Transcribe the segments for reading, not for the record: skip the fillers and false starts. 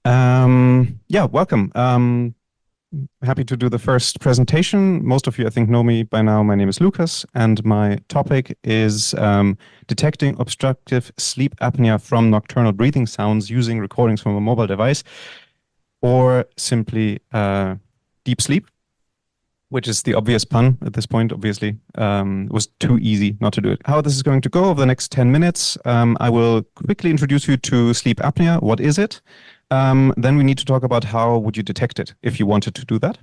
Yeah, welcome. Happy to do the first presentation. Most of you, I think, know me by now. My name is Lucas, and my topic is detecting obstructive sleep apnea from nocturnal breathing sounds using recordings from a mobile device, or simply deep sleep, which is the obvious pun at this point, obviously. It was too easy not to do it. How this is going to go over the next 10 minutes, I will quickly introduce you to sleep apnea. What is it? Then we need to talk about how would you detect it if you wanted to do that.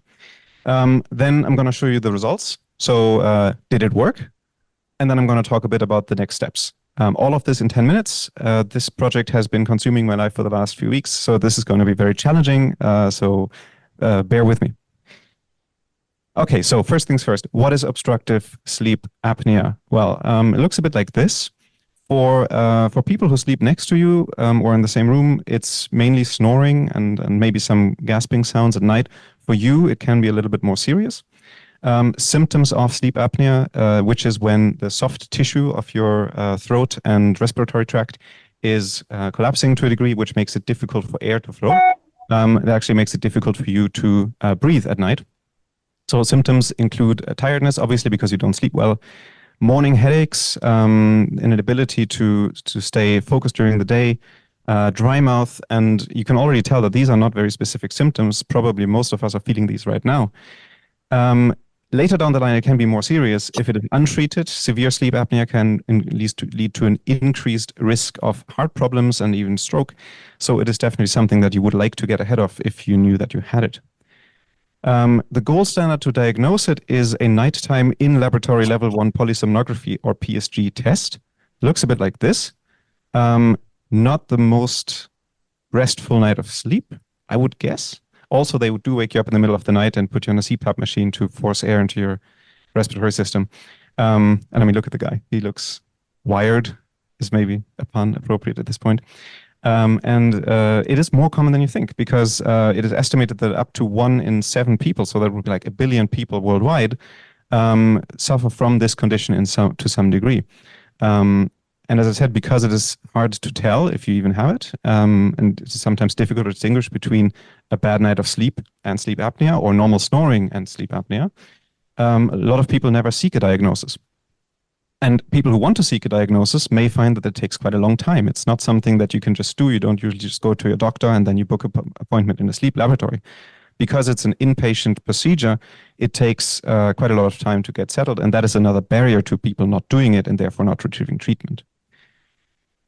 Then I'm going to show you the results. So did it work? And then I'm going to talk a bit about the next steps. All of this in 10 minutes. This project has been consuming my life for the last few weeks, so this is going to be very challenging. So bear with me. Okay, so first things first, what is obstructive sleep apnea? Well, it looks a bit like this. For people who sleep next to you or in the same room, it's mainly snoring and maybe some gasping sounds at night. For you, it can be a little bit more serious. Symptoms of sleep apnea, which is when the soft tissue of your throat and respiratory tract is collapsing to a degree, which makes it difficult for air to flow. It actually makes it difficult for you to breathe at night. So symptoms include tiredness, obviously, because you don't sleep well, morning headaches, inability to stay focused during the day, dry mouth, and you can already tell that these are not very specific symptoms. Probably most of us are feeling these right now. Later down the line, it can be more serious. If it is untreated, severe sleep apnea can lead to an increased risk of heart problems and even stroke. So it is definitely something that you would like to get ahead of if you knew that you had it. The gold standard to diagnose it is a nighttime in-laboratory level 1 polysomnography or PSG test. Looks a bit like this. Not the most restful night of sleep, I would guess. Also, they do wake you up in the middle of the night and put you on a CPAP machine to force air into your respiratory system. And I mean, look at the guy. He looks wired, is maybe a pun appropriate at this point. It is more common than you think because it is estimated that up to 1 in 7 people, so that would be like 1 billion people worldwide, suffer from this condition to some degree. And as I said, because it is hard to tell if you even have it, and it's sometimes difficult to distinguish between a bad night of sleep and sleep apnea or normal snoring and sleep apnea, a lot of people never seek a diagnosis. And people who want to seek a diagnosis may find that it takes quite a long time. It's not something that you can just do. You don't usually just go to your doctor and then you book an appointment in a sleep laboratory. Because it's an inpatient procedure, it takes quite a lot of time to get settled. And that is another barrier to people not doing it and therefore not receiving treatment.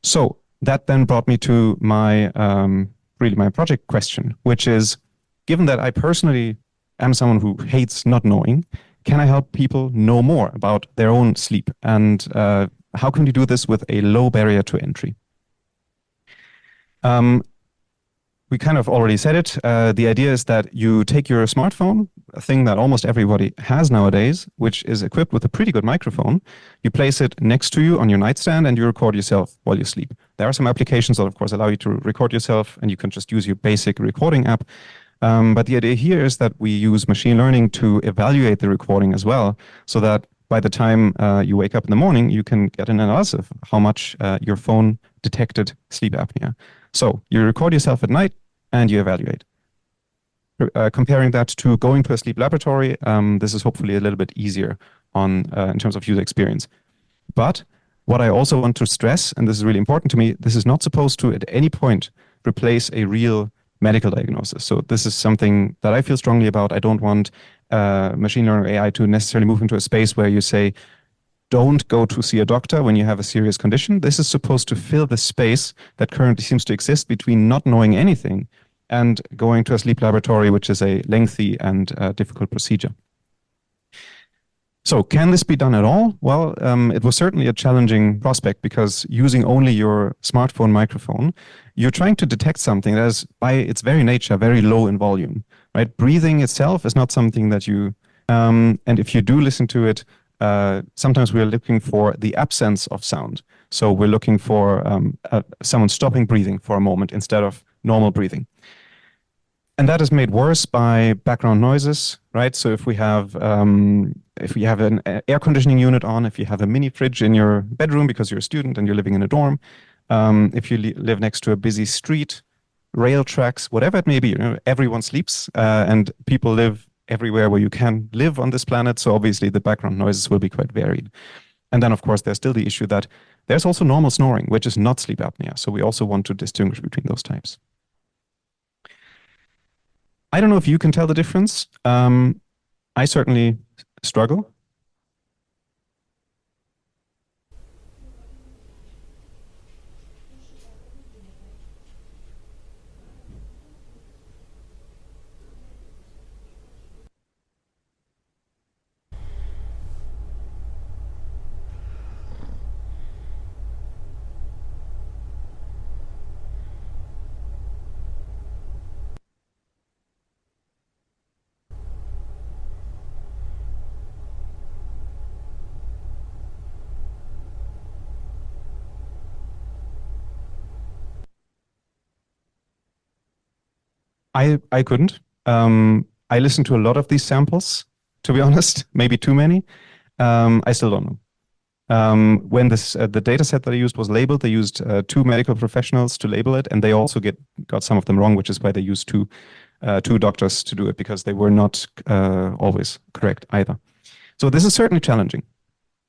So that then brought me to my really my project question, which is, given that I personally am someone who hates not knowing, can I help people know more about their own sleep? And how can you do this with a low barrier to entry? We kind of already said it. The idea is that you take your smartphone, a thing that almost everybody has nowadays, which is equipped with a pretty good microphone. You place it next to you on your nightstand and you record yourself while you sleep. There are some applications that, of course, allow you to record yourself, and you can just use your basic recording app. But the idea here is that we use machine learning to evaluate the recording as well, so that by the time you wake up in the morning, you can get an analysis of how much your phone detected sleep apnea. So you record yourself at night and you evaluate. Comparing that to going to a sleep laboratory, this is hopefully a little bit easier in terms of user experience. But what I also want to stress, and this is really important to me, this is not supposed to at any point replace a real medical diagnosis. So this is something that I feel strongly about. I don't want machine learning or AI to necessarily move into a space where you say, don't go to see a doctor when you have a serious condition. This is supposed to fill the space that currently seems to exist between not knowing anything and going to a sleep laboratory, which is a lengthy and difficult procedure. So can this be done at all? Well, it was certainly a challenging prospect because using only your smartphone microphone, you're trying to detect something that is by its very nature very low in volume, right? Breathing itself is not something that you, and if you do listen to it, sometimes we're looking for the absence of sound. So we're looking for someone stopping breathing for a moment instead of normal breathing. And that is made worse by background noises, right? So if we have an air conditioning unit on, if you have a mini fridge in your bedroom because you're a student and you're living in a dorm, if you live next to a busy street, rail tracks, whatever it may be. Everyone sleeps, and people live everywhere where you can live on this planet. So obviously the background noises will be quite varied. And then, of course, there's still the issue that there's also normal snoring, which is not sleep apnea. So we also want to distinguish between those types. I don't know if you can tell the difference. I certainly struggle. I couldn't. I listened to a lot of these samples, to be honest, maybe too many. I still don't know. When the data set that I used was labeled, they used 2 medical professionals to label it, and they also got some of them wrong, which is why they used two doctors to do it, because they were not always correct either. So this is certainly challenging,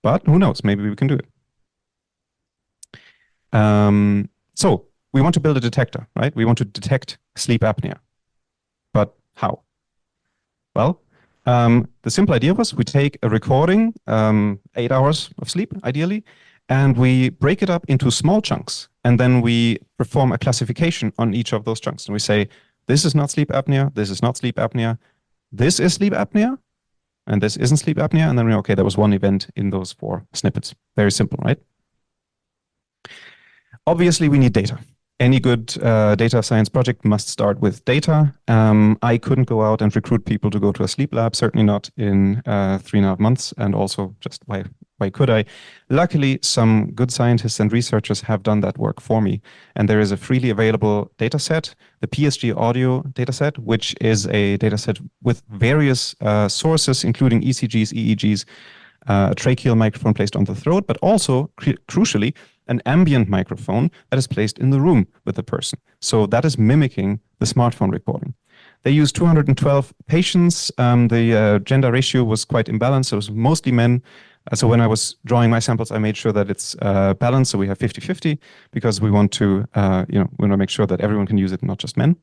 but who knows? Maybe we can do it. So we want to build a detector, right? We want to detect sleep apnea. But how? Well, the simple idea was we take a recording, 8 hours of sleep, ideally, and we break it up into small chunks. And then we perform a classification on each of those chunks. And we say, this is not sleep apnea, this is not sleep apnea, this is sleep apnea, and this isn't sleep apnea. And then we, okay, there was one event in those 4 snippets. Very simple, right? Obviously, we need data. Any good data science project must start with data. I couldn't go out and recruit people to go to a sleep lab, certainly not in 3.5 months. And also, just why could I? Luckily, some good scientists and researchers have done that work for me. And there is a freely available data set, the PSG-Audio dataset, which is a dataset with various sources, including ECGs, EEGs, a tracheal microphone placed on the throat, but also, crucially, an ambient microphone that is placed in the room with the person. So that is mimicking the smartphone recording. They used 212 patients. The gender ratio was quite imbalanced. It was mostly men. So when I was drawing my samples, I made sure that it's balanced. So we have 50-50 because we want to, we want to make sure that everyone can use it, not just men.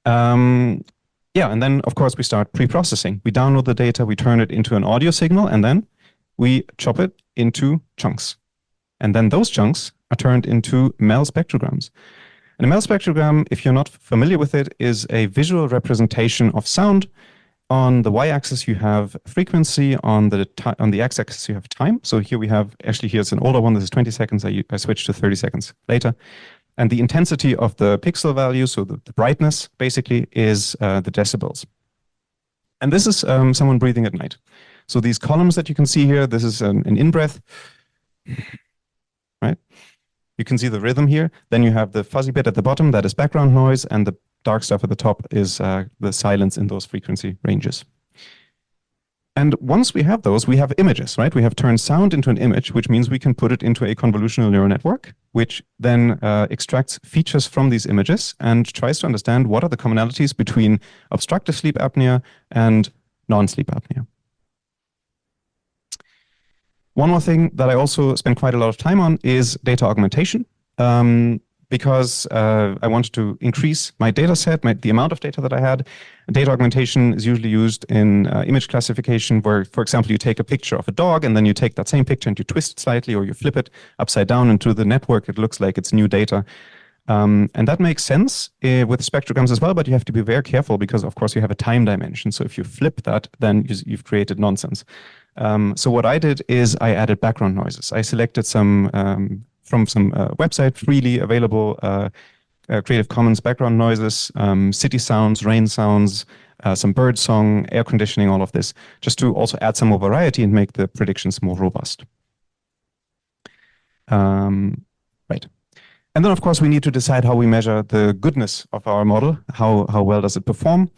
Yeah, and then of course we start pre-processing. We download the data, we turn it into an audio signal, and then we chop it into chunks. And then those chunks are turned into MEL spectrograms. And a MEL spectrogram, if you're not familiar with it, is a visual representation of sound. On the y-axis, you have frequency. On the x-axis, you have time. So here we have, actually, here's an older one. This is 20 seconds. I switched to 30 seconds later. And the intensity of the pixel value, so the brightness, basically, is the decibels. And this is someone breathing at night. So these columns that you can see here, this is an in-breath. Right? You can see the rhythm here. Then you have the fuzzy bit at the bottom, that is background noise, and the dark stuff at the top is the silence in those frequency ranges. And once we have those, we have images, right? We have turned sound into an image, which means we can put it into a convolutional neural network, which then extracts features from these images and tries to understand what are the commonalities between obstructive sleep apnea and non-sleep apnea. One more thing that I also spend quite a lot of time on is data augmentation, because I wanted to increase my data set, the amount of data that I had. Data augmentation is usually used in image classification where, for example, you take a picture of a dog and then you take that same picture and you twist it slightly or you flip it upside down into the network. It looks like it's new data. And that makes sense with spectrograms as well, but you have to be very careful because, of course, you have a time dimension. So if you flip that, then you've created nonsense. So what I did is I added background noises. I selected some from some website freely available Creative Commons background noises, city sounds, rain sounds, some bird song, air conditioning, all of this, just to also add some more variety and make the predictions more robust. Right. And then, of course, we need to decide how we measure the goodness of our model. How well does it perform?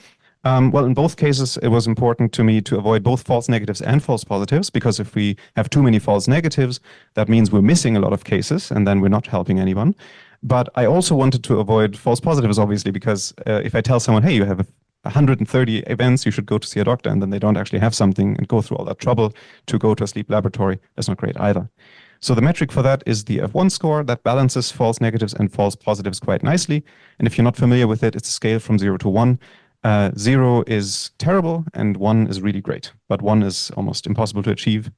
Well, in both cases, it was important to me to avoid both false negatives and false positives, because if we have too many false negatives, that means we're missing a lot of cases, and then we're not helping anyone. But I also wanted to avoid false positives, obviously, because if I tell someone, hey, you have 130 events, you should go to see a doctor, and then they don't actually have something and go through all that trouble to go to a sleep laboratory, that's not great either. So the metric for that is the F1 score that balances false negatives and false positives quite nicely. And if you're not familiar with it, it's a scale from 0 to 1. 0 is terrible and 1 is really great, but 1 is almost impossible to achieve.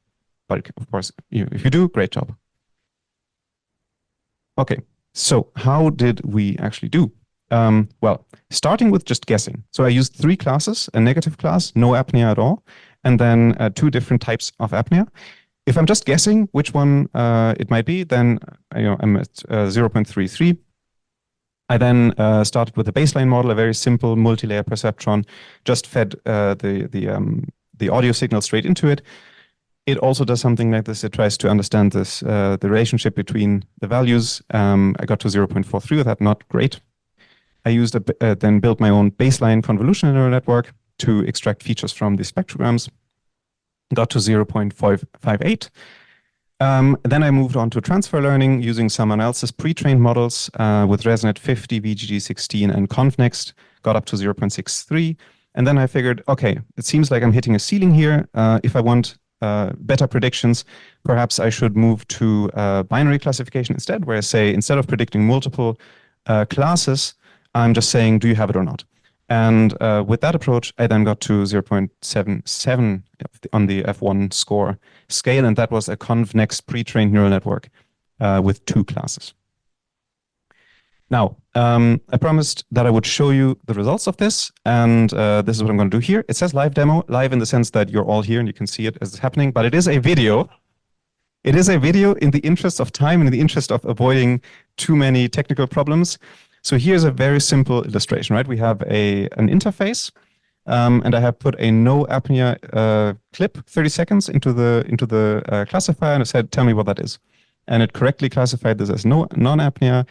But of course, if you do, great job. Okay, so how did we actually do? Well, starting with just guessing. So I used 3 classes, a negative class, no apnea at all, and then 2 different types of apnea. If I'm just guessing which one it might be, then I'm at 0.33. I then started with a baseline model, a very simple multi-layer perceptron, just fed the audio signal straight into it. It also does something like this. It tries to understand this the relationship between the values. I got to 0.43 with that, not great. I used then built my own baseline convolutional neural network to extract features from the spectrograms. Got to 0.558. Then I moved on to transfer learning using some analysis pre-trained models with ResNet 50, VGG16, and ConvNext. Got up to 0.63. And then I figured, okay, it seems like I'm hitting a ceiling here. If I want better predictions, perhaps I should move to binary classification instead, where I say, instead of predicting multiple classes, I'm just saying, do you have it or not? And with that approach, I then got to 0.77 on the F1 score scale, and that was a ConvNext pre-trained neural network with 2 classes. Now, I promised that I would show you the results of this, and this is what I'm going to do here. It says live demo, live in the sense that you're all here and you can see it as it's happening, but it is a video. It is a video in the interest of time and in the interest of avoiding too many technical problems. So here's a very simple illustration, right? We have an interface, and I have put a no apnea clip, 30 seconds, into the classifier, and I said, tell me what that is. And it correctly classified this as non-apnea.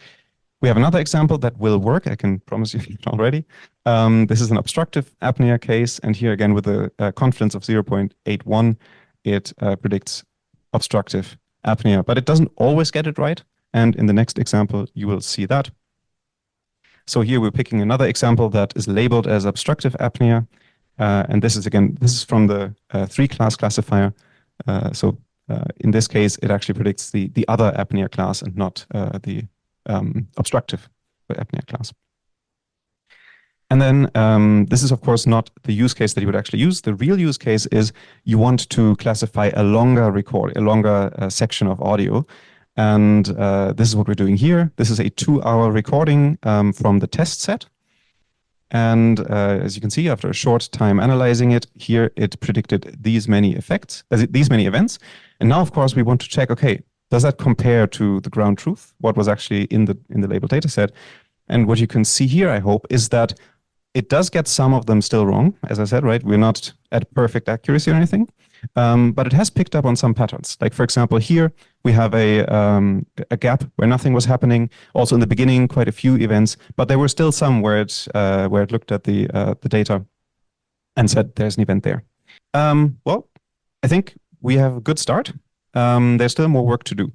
We have another example that will work, I can promise you already. This is an obstructive apnea case, and here again with a confidence of 0.81, it predicts obstructive apnea, but it doesn't always get it right. And in the next example, you will see that. So here we're picking another example that is labeled as obstructive apnea. And this is from the 3-class classifier. So in this case, it actually predicts the other apnea class and not the obstructive apnea class. And then this is, of course, not the use case that you would actually use. The real use case is you want to classify a longer section of audio. And this is what we're doing here. This is a 2-hour recording from the test set. And as you can see, after a short time analyzing it, here it predicted these many events. And now, of course, we want to check, okay, does that compare to the ground truth? What was actually in the labeled data set? And what you can see here, I hope, is that it does get some of them still wrong. As I said, right, we're not at perfect accuracy or anything. But it has picked up on some patterns. Like, for example, here we have a gap where nothing was happening. Also in the beginning, quite a few events, but there were still some where it looked at the data and said there's an event there. Well, I think we have a good start. There's still more work to do.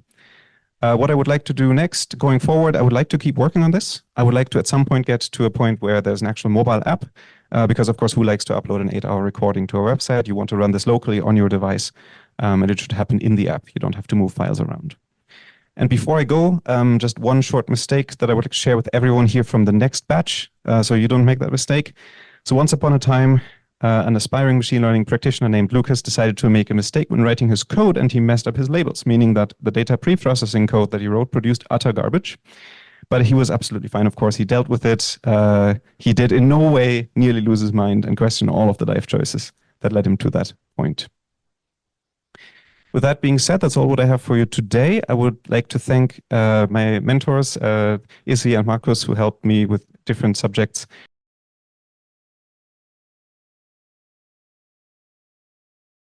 What I would like to do next, going forward, I would like to keep working on this. I would like to at some point get to a point where there's an actual mobile app, because of course, who likes to upload an 8-hour recording to our website? You want to run this locally on your device, and it should happen in the app. You don't have to move files around. And before I go, just one short mistake that I would share with everyone here from the next batch, so you don't make that mistake. So once upon a time, an aspiring machine learning practitioner named Lucas decided to make a mistake when writing his code, and he messed up his labels, meaning that the data preprocessing code that he wrote produced utter garbage. But he was absolutely fine, of course. He dealt with it. He did in no way nearly lose his mind and question all of the life choices that led him to that point. With that being said, that's all what I have for you today. I would like to thank my mentors, Izzy and Markus, who helped me with different subjects.